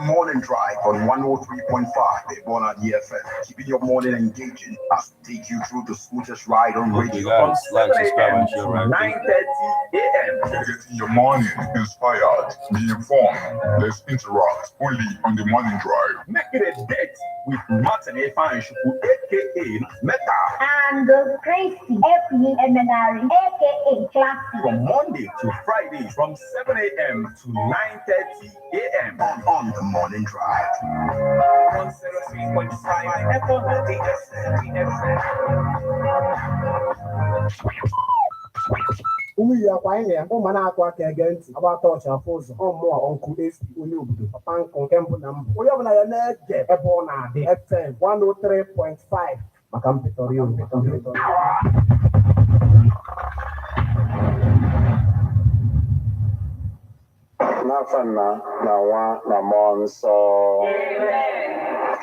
morning drive on 103.5 Ebona DFM, keeping your morning engaging as we take you through the smoothest ride on radio from 7 a.m. to 9:30 a.m. Getting your morning inspired, be informed, let's interact only on the morning drive. Make it a date with Martin Efan Shuku, aka Meta, and Crazy FEMNR, aka Classy. From Monday to Friday from 7 a.m. to 9:30 a.m. on the morning drive. 103.5 Ebona DFM. Umi ya kwa ile ngo mana akwa ka ege ntị agbata ọcha afọ ụzọ ọmụọ ọnkụ esi onye obodo papa nkụ nke mbụ na mbụ onye ọbụla ya na-ege ebe ọ na-adị FM 103.5 maka mpịtọrị obi n'afọ na nwa na mmụọ nsọ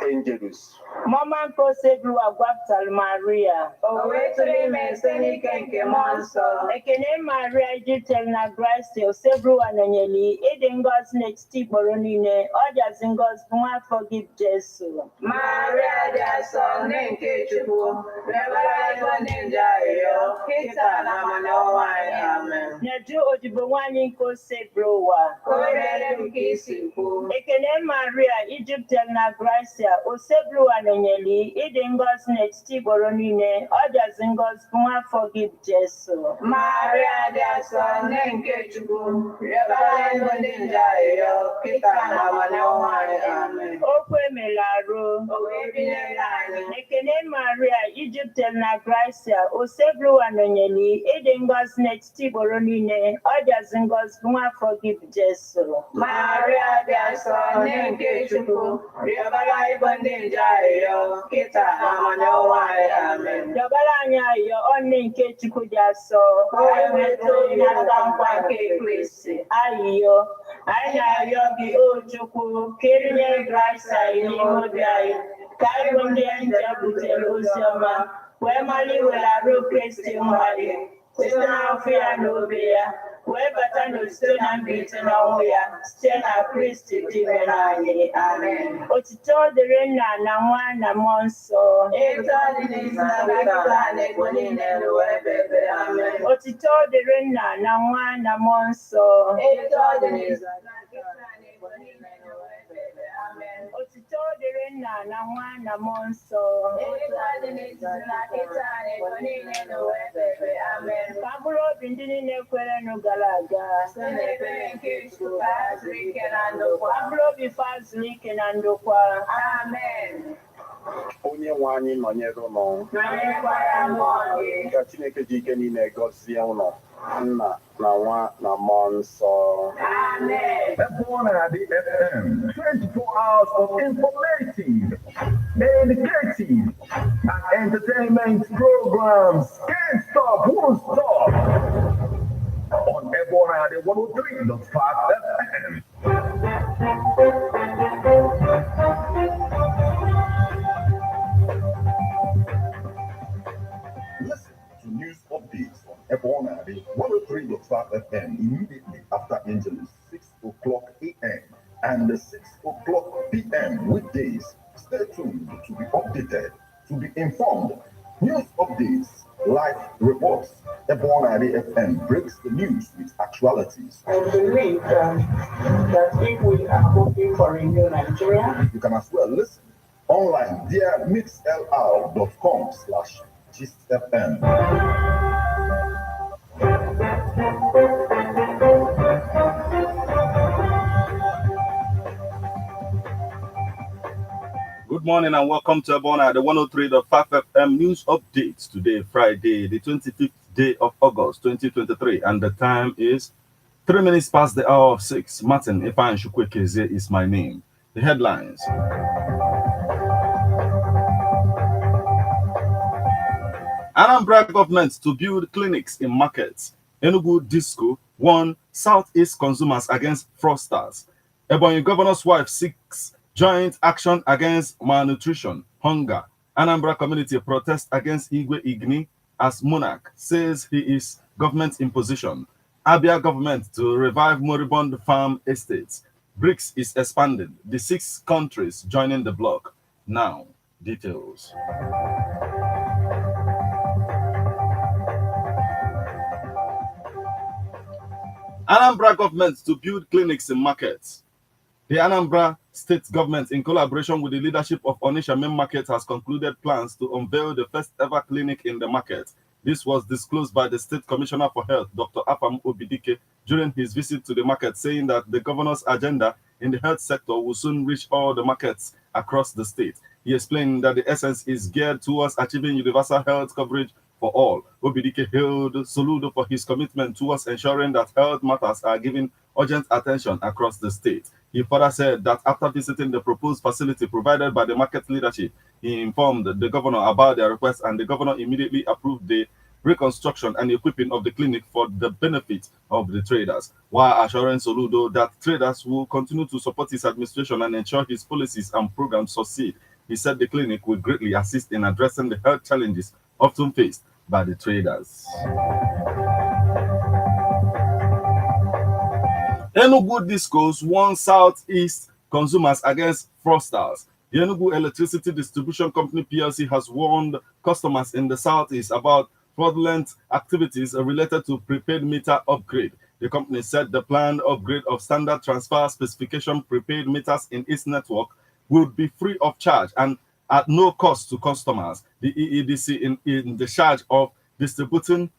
Angelus Mama Kosebu Agwaptal Maria. Owetuli Mesenike nke Monso. Ekene Maria Jitel na Grace Osebu Ananyeli. Ede ngozi n'etiti gboro niile. Ọjazi ngozi bụ nwafọ gị Jesu. Maria dị asọ nne nke Chukwu. Rebara ego ndị njayo. Kịta na n'ọnwa anyị amen. Nyeju odibo nwanyị nke Osebu ụwa. Korere m ka isi kwu. Ekene Maria Ijiptel na Grace Osebu Ananyeli. Ịdị ngọzi n'etiti gboro niile, ọ jazi ngọzi bụ nwafọ gị Jesu. Maria dị asọ nne nke Chukwu, rịọbara ego ndị njayo, kịta na n'ọnwa anyị amen. Okwu emela arụ, o wee binyere anyị. Ekene Maria Ijiptel na Gracia, Osebruwa nọnyeli, ịdị ngọzi n'etiti gboro niile, ọ jazi ngọzi bụ nwafọ gị Jesu. Maria dị asọ nne nke Chukwu, rịọbara ego ndị njayo. Kita n'ọnwa anyị amen. Dọbara anyị ayọ ọnụ nke Chukwu dị asọ. O weta onye aka nkwa nke Kristi. Ayịyọ, anyị na-ayọ gị o Chukwu, ka erinye Graịsa n'ime obi anyị, ka anyị bụ ndị nje butere ozi ọma, wee mara iwere arụ Kristi mmadụ, site n'afọ ya na obi ya, wee bata n'osite na mbilite n'ọnwụ ya, site na Kristi dị mere anyị. Amen. Otito dịrị Nna na Nwa na Mmụọ Nsọ. Etu ọ dị n'isi na nkịta na ebo niile n'ụwa ebe ebe. Amen. Otito dịrị Nna na Nwa na Mmụọ Nsọ. Etu ọ dị n'isi na nkịta na ebo niile n'ụwa ebe ebe. Amen. Otito dịrị Nna na Nwa na Mmụọ Nsọ. Etu ọ dị n'isi na nkịta na ebo niile n'ụwa ebe ebe. Amen. Ka mkpụrụ obi ndị niile kwere nụ gara aga. Site n'ekpere nke Chukwu ka ha zuru ike na ndokwa. Ka mkpụrụ obi fa zuru ike na ndokwa. Amen. onye nwe anyị nọnyere ụnụ Nọnyekwara mmụọ gị. ka Chineke ji ike niile gọzie ụnụ Nna na Nwa na Mmụọ Nsọ. Amen. Ebona DFM, 24 hours of informative, educative, and entertainment programs. Can't stop, won't stop. On Ebona 103.5 FM. Listen to news updates on Ebona 103.5 FM immediately after Angelus, 6 o'clock a.m. and 6 o'clock p.m. weekdays. Stay tuned to be updated, to be informed. News updates, live reports. Ebona FM breaks the news with actualities. I believe that if we are hoping for a new Nigeria, You can as well listen online via mixlr.com/GistFM. Good morning and welcome to Ebona, the 103.5 FM news updates. Today, Friday, the 25th day of August, 2023, and the time is 3 minutes past the hour of 6. Martin Ifan Shukwekeze is my name. The headlines. Anambra government to build clinics in markets. Enugu Disco warn Southeast consumers against fraudsters. Ebonyi governor's wife seeks joint action against malnutrition, hunger. Anambra community protest against Igwe Igni as monarch says he is government imposition. Abia government to revive moribund farm estates. BRICS is expanding. The 6 countries joining the bloc. Now, details. Anambra government to build clinics in markets. The Anambra state government, in collaboration with the leadership of Onitsha Main Market, has concluded plans to unveil the first ever clinic in the market. This was disclosed by the State Commissioner for Health, Dr. Afam Obidike, during his visit to the market, saying that the governor's agenda in the health sector will soon reach all the markets across the state. He explained that the essence is geared towards achieving universal health coverage for all. Obidike hailed Soludo for his commitment towards ensuring that health matters are given urgent attention across the state. He further said that after visiting the proposed facility provided by the market leadership, he informed the governor about their request, and the governor immediately approved the reconstruction and equipping of the clinic for the benefit of the traders, while assuring Soludo that traders will continue to support his administration and ensure his policies and programs succeed. He said the clinic will greatly assist in addressing the health challenges often faced by the traders. Enugu Discos warn Southeast consumers against fraudsters. The Enugu Electricity Distribution Company PLC has warned customers in the Southeast about fraudulent activities related to prepaid meter upgrade. The company said the planned upgrade of standard transfer specification prepaid meters in its network would be free of charge and at no cost to customers. The EEDC in the charge of distributing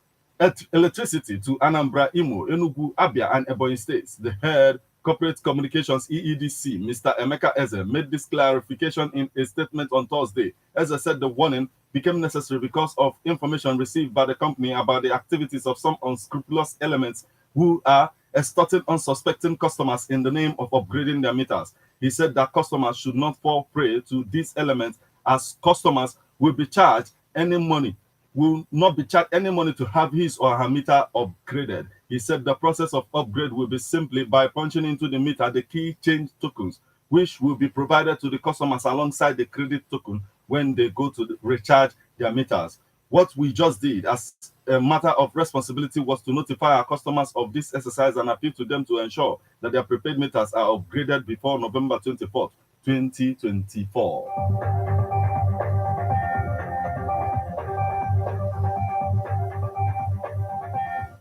electricity to Anambra, Imo, Enugu, Abia, and Ebonyi states. The head corporate communications EEDC, Mr. Emeka Eze, made this clarification in a statement on Thursday. Eze said the warning became necessary because of information received by the company about the activities of some unscrupulous elements who are extorting unsuspecting customers in the name of upgrading their meters. He said that customers should not fall prey to these elements, as customers will be charged any money will not be charged any money to have his or her meter upgraded. He said the process of upgrade will be simply by punching into the meter the key change tokens, which will be provided to the customers alongside the credit token when they go to recharge their meters. What we just did as a matter of responsibility was to notify our customers of this exercise and appeal to them to ensure that their prepaid meters are upgraded before November 24th, 2024.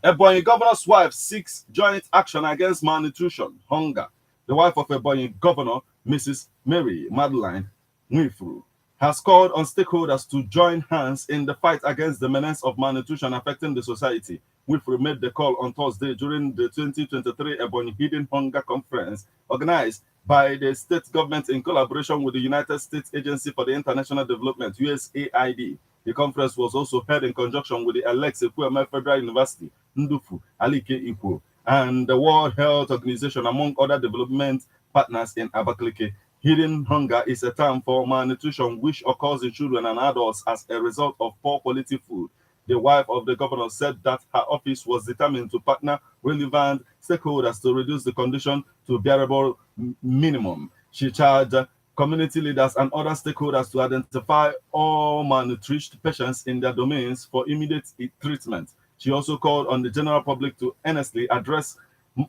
Ebonyi governor's wife seeks joint action against malnutrition, hunger. The wife of Ebonyi governor, Mrs. Mary Madeline Nwifuru, has called on stakeholders to join hands in the fight against the menace of malnutrition affecting the society. Nwifuru made the call on Thursday during the 2023 Ebonyi Hidden Hunger Conference organized by the state government in collaboration with the United States Agency for the International Development, USAID. The conference was also held in conjunction with the Alex Ekwueme Federal University, Ndufu, Alike Ikwo, and the World Health Organization, among other development partners in Abakaliki. Hidden hunger is a term for malnutrition which occurs in children and adults as a result of poor quality food. The wife of the governor said that her office was determined to partner relevant stakeholders to reduce the condition to bearable minimum. She charged community leaders and other stakeholders to identify all malnourished patients in their domains for immediate treatment. She also called on the general public to earnestly address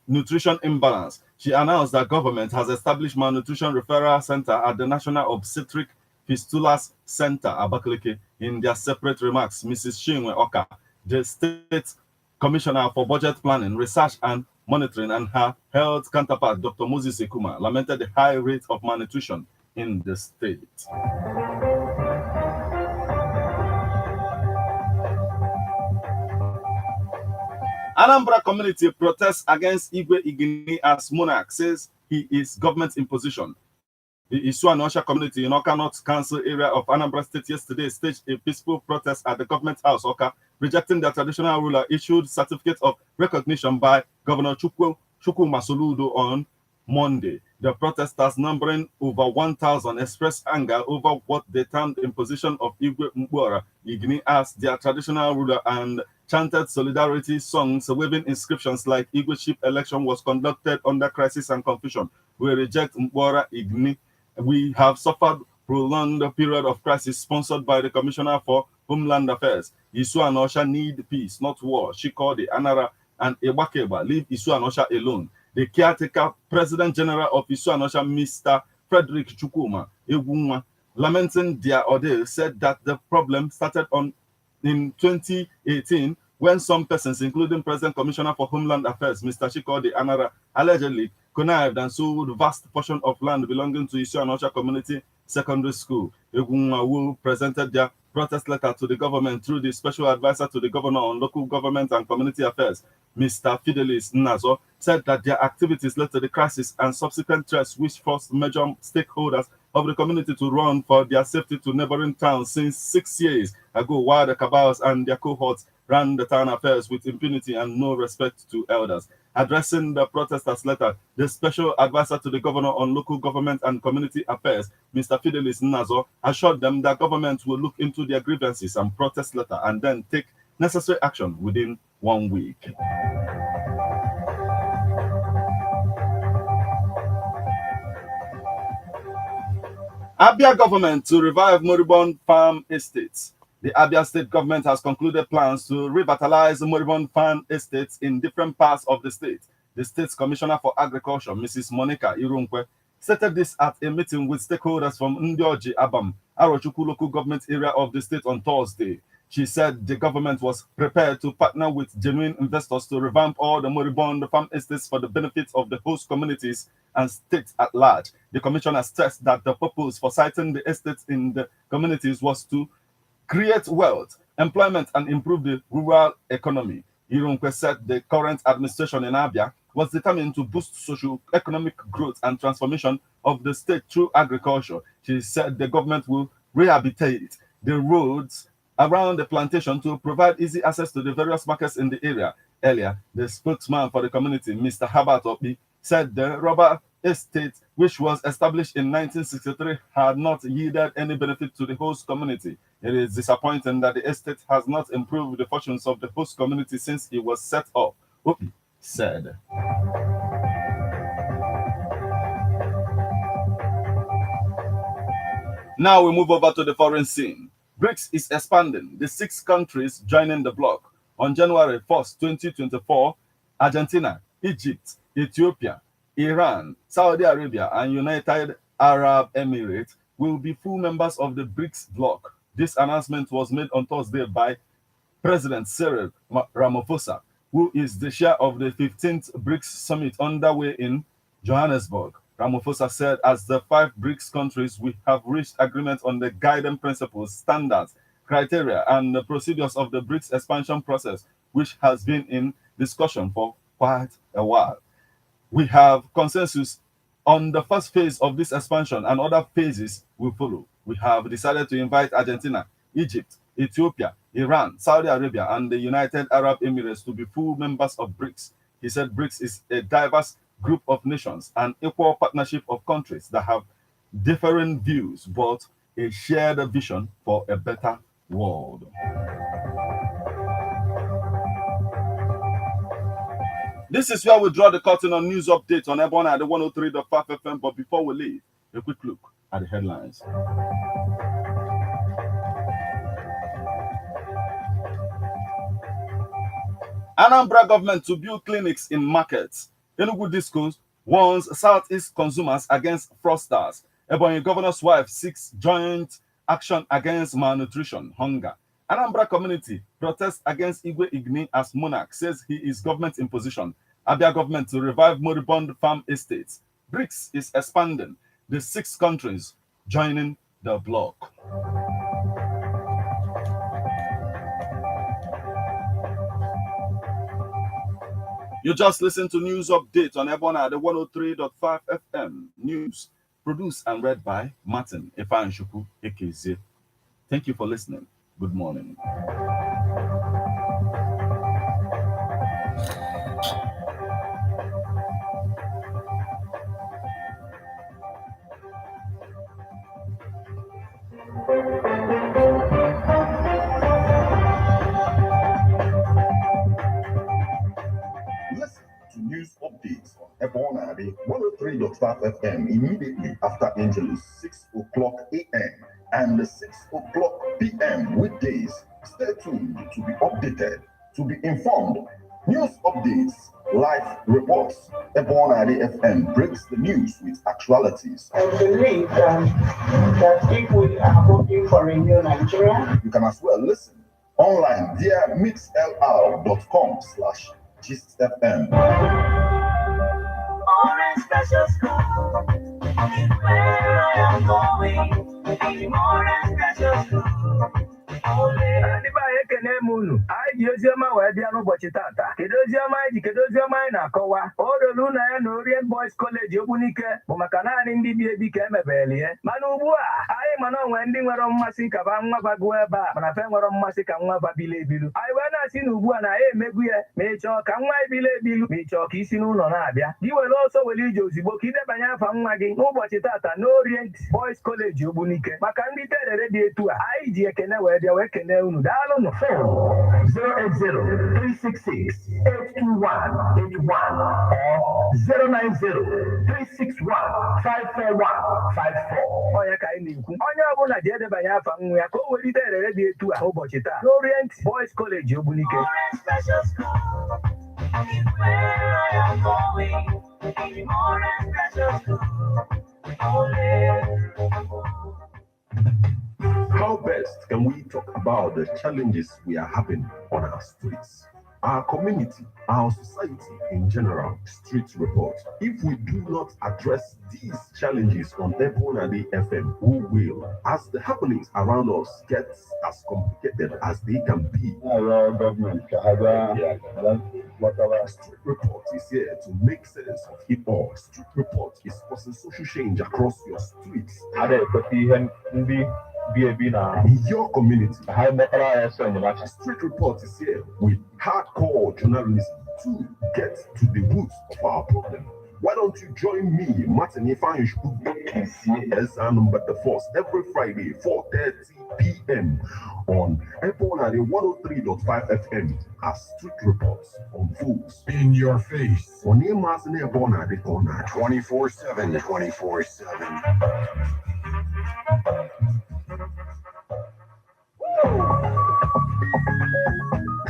nutrition imbalance. She announced that government has established malnutrition referral center at the National Obstetric Fistulas Center, Abakaliki. In their separate remarks, Mrs. Chinwe Oka, the state commissioner for budget planning, research and monitoring, and her health counterpart, Dr. Moses Ekuma, lamented the high rate of malnutrition in the state. Anambra community protests against Igwe Igini as monarch, says he is government imposition. The Isuanosha community in Oka North Council area of Anambra State yesterday staged a peaceful protest at the government house, Oka, rejecting their traditional ruler issued certificate of recognition by Governor Chukwu Masoludo on Monday. The protesters, numbering over 1,000, expressed anger over what they termed imposition of Igwe Mbora Igini as their traditional ruler and chanted solidarity songs, waving inscriptions like Igwe ship election was conducted under crisis and confusion. We reject Mbora Igini. We have suffered prolonged period of crisis sponsored by the Commissioner for Homeland Affairs. Isu and Osha need peace, not war. Shikode, Anara, and Ewakeba leave Isu and Osha alone. The caretaker President General of Isuanosha, Mr. Frederick Chukuma Egunwa, lamenting their ordeal, said that the problem started in 2018 when some persons, including President Commissioner for Homeland Affairs, Mr. Chikodi Anara, allegedly connived and sold a vast portion of land belonging to Isuanosha Community Secondary School. Egunwa, who presented their protest letter to the government through the Special Advisor to the Governor on Local Government and Community Affairs, Mr. Fidelis Nazo, said that their activities led to the crisis and subsequent threats which forced major stakeholders of the community to run for their safety to neighboring towns since 6 years ago, while the cabals and their cohorts ran the town affairs with impunity and no respect to elders. Addressing the protesters' letter, the Special Advisor to the Governor on Local Government and Community Affairs, Mr. Fidelis Nazo, assured them that government will look into their grievances and protest letter and then take necessary action within 1 week. Abia government to revive moribund farm estates. The Abia state government has concluded plans to revitalize moribund farm estates in different parts of the state. The state's Commissioner for Agriculture, Mrs. Monica Irunkwe, stated this at a meeting with stakeholders from Ndioji Abam, Arochukwu local government area of the state on Thursday. She said the government was prepared to partner with genuine investors to revamp all the moribund farm estates for the benefit of the host communities and states at large. The commissioner stressed that the purpose for siting the estates in the communities was to create wealth, employment, and improve the rural economy. Irunkwe said the current administration in Abia was determined to boost socio-economic growth and transformation of the state through agriculture. She said the government will rehabilitate the roads around the plantation to provide easy access to the various markets in the area. Earlier, the spokesman for the community, Mr. Herbert Opi, said the rubber estate, which was established in 1963, had not yielded any benefit to the host community. It is disappointing that the estate has not improved the fortunes of the host community since it was set up, Opi said. Now we move over to the foreign scene. BRICS is expanding, the 6 countries joining the bloc. On January 1st, 2024, Argentina, Egypt, Ethiopia, Iran, Saudi Arabia, and United Arab Emirates will be full members of the BRICS bloc. This announcement was made on Thursday by President Cyril Ramaphosa, who is the chair of the 15th BRICS summit underway in Johannesburg. Ramaphosa said, as the 5 BRICS countries, we have reached agreement on the guiding principles, standards, criteria, and the procedures of the BRICS expansion process, which has been in discussion for quite a while. We have consensus on the first phase of this expansion, and other phases will follow. We have decided to invite Argentina, Egypt, Ethiopia, Iran, Saudi Arabia, and the United Arab Emirates to be full members of BRICS. He said BRICS is a diverse group of nations, an equal partnership of countries that have differing views, but a shared vision for a better world. This is where we draw the curtain on news update on Ebona at the 103.5 FM. But before we leave, a quick look at the headlines. Anambra government to build clinics in markets. Enugu Discos warns Southeast consumers against fraudsters. Ebonyi governor's wife seeks joint action against malnutrition, hunger. Anambra community protests against Igwe Igni as monarch, says he is government imposition. Abia government to revive moribund farm estates. BRICS is expanding, the 6 countries joining the bloc. You just listened to news update on Ebona at the 103.5 FM. News produced and read by Martin Efanshuku Ekeze. Thank you for listening. Good morning. Listen to news updates on Ebona 103.5 FM immediately after Angelus 6 o'clock a.m. and 6 o'clock p.m. weekdays. Stay tuned to be updated, to be informed. News updates Life reports. Ebonadi FM breaks the news with actualities. I believe that if we are hoping for a new Nigeria, you can as well listen online via mixlr.com/GistFM. Orange Special School is where I am going. Orange Special School. Anyị ji oziọma wee bịa n'ụbọchị tata. Kedu oziọma anyị na-akọwa? Odolu na ya na Orient Boys College Ogbunike bụ maka naanị ndị bi ebi ka emebere ya. Mana ugbu a anyị ma na onwe ndị nwere mmasị ka ba nwa bago ebe a mana fe nwere mmasị ka nwa babile ebilu. Anyị wee na-asị na ugbu a na anyị emegbu ya ma ị chọọ ka nwa ebile ebilu ma ị chọọ ka isi n'ụlọ na-abịa. Gị were ọsọ were ije ozigbo ka idebanye afa nwa gị n'ụbọchị tata na Orient Boys College Ogbunike. Maka ndị terere dị etu a anyị ji ekene wee bịa wee kene unu. Daalụnụ. 080-368-82181 or 090-361-54154. Onye ka anyị na-ekwu onye ọbụla ji edebanye afa nwa ya ka o welite erere dị etu a ụbọchị taa n'Orient Boys College Ogbunike. How best can we talk about the challenges we are having on our streets, our community, our society in general? Street report. If we do not address these challenges on Ebonadi FM, who will? As the happenings around us get as complicated as they can be. Street report is here to make sense of it all. Street report is causing social change across your streets. In your community. Street report is here with hardcore journalism to get to the roots of our problem. Why don't you join me, Martin Ifan KCS number the first every Friday, 4:30 p.m. on Ebonadi 103.5 FM as Street Reports unfolds in your face. On Emas and Ebonadi corner 24/7, 24/7.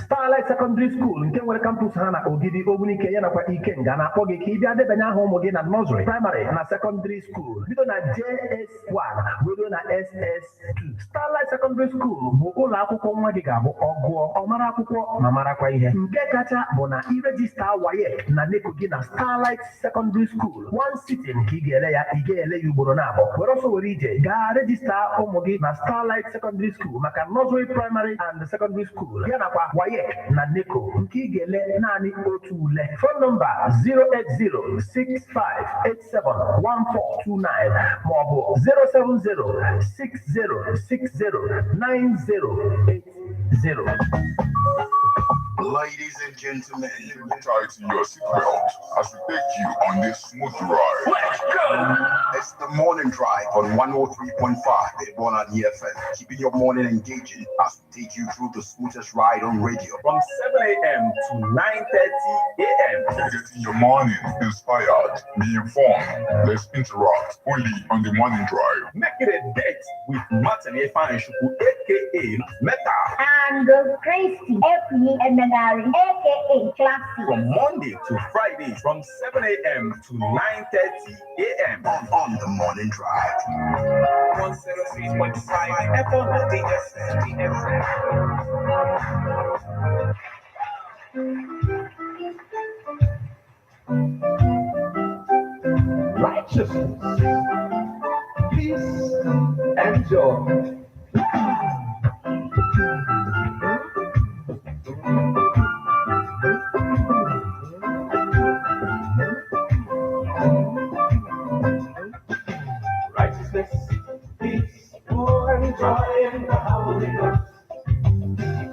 Starlight Secondary School nke nwere campus ha na Ogidi Ogbunike ya nakwa Ikenga na-akpọ gị ka ị bịa debanye aha ụmụ gị na nursery, primary na secondary school bido na JS1 ruo na SS2. Starlight Secondary School bụ ụlọ akwụkwọ nwa gị ga-abụ ọgụọ ọ mara akwụkwọ ma marakwa ihe. Nke kacha bụ na irejista WAEC na NECO gị na Starlight Secondary School one sitting ka ị ga-ele ya ugboro na-abụ. Were ọsọ were ije gaa rejista ụmụ gị na Starlight Secondary School maka nursery, primary and secondary school ya nakwa WAEC na NECO nke ị ga-ele naanị otu ule. Phone number 08065871429 maọbụ 07060609080. Ladies and gentlemen, tighten your seatbelt as we take you on this smooth ride. Let's go! It's the morning drive on 103.5 Ebonadi FM, keeping your morning engaging as we take you through the smoothest ride on radio. From 7 a.m. to 9:30 a.m. Getting your morning inspired, be informed, let's interact only on the morning drive. Make it a date with Martin Ifan aka Meta. And Christy FEMNR aka Classy. From Monday to Friday from 7 a.m. to 9:30 a.m. on the morning drive. 103.5 Ebonadi FM. Righteousness, peace, and joy. Righteousness, peace, and joy in the Holy Ghost.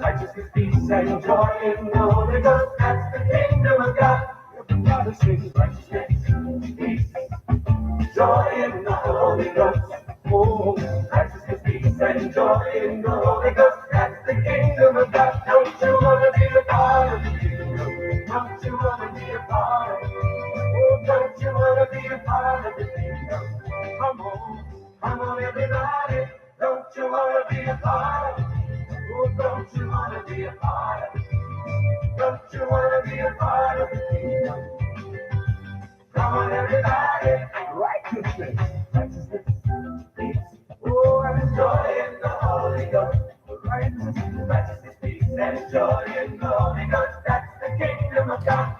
Righteousness, peace, and joy in the Holy Ghost. That's the kingdom of God. Everybody sing righteousness, peace, joy in the Holy Ghost. Oh, righteousness, peace, and joy in the Holy Ghost. That's the kingdom of God. Don't you want to be a part of the kingdom? Don't you want to be a part of it? Oh, don't you want to be a part of the kingdom? Come on, everybody. Don't you want to be a part of it? Oh, don't you want to be a part of it? Don't you wanna be a part of the kingdom? Come on, everybody. Righteousness. Righteousness. Peace. Oh, and joy in the Holy Ghost. Righteousness, peace, and joy in the Holy Ghost. That's the kingdom of God.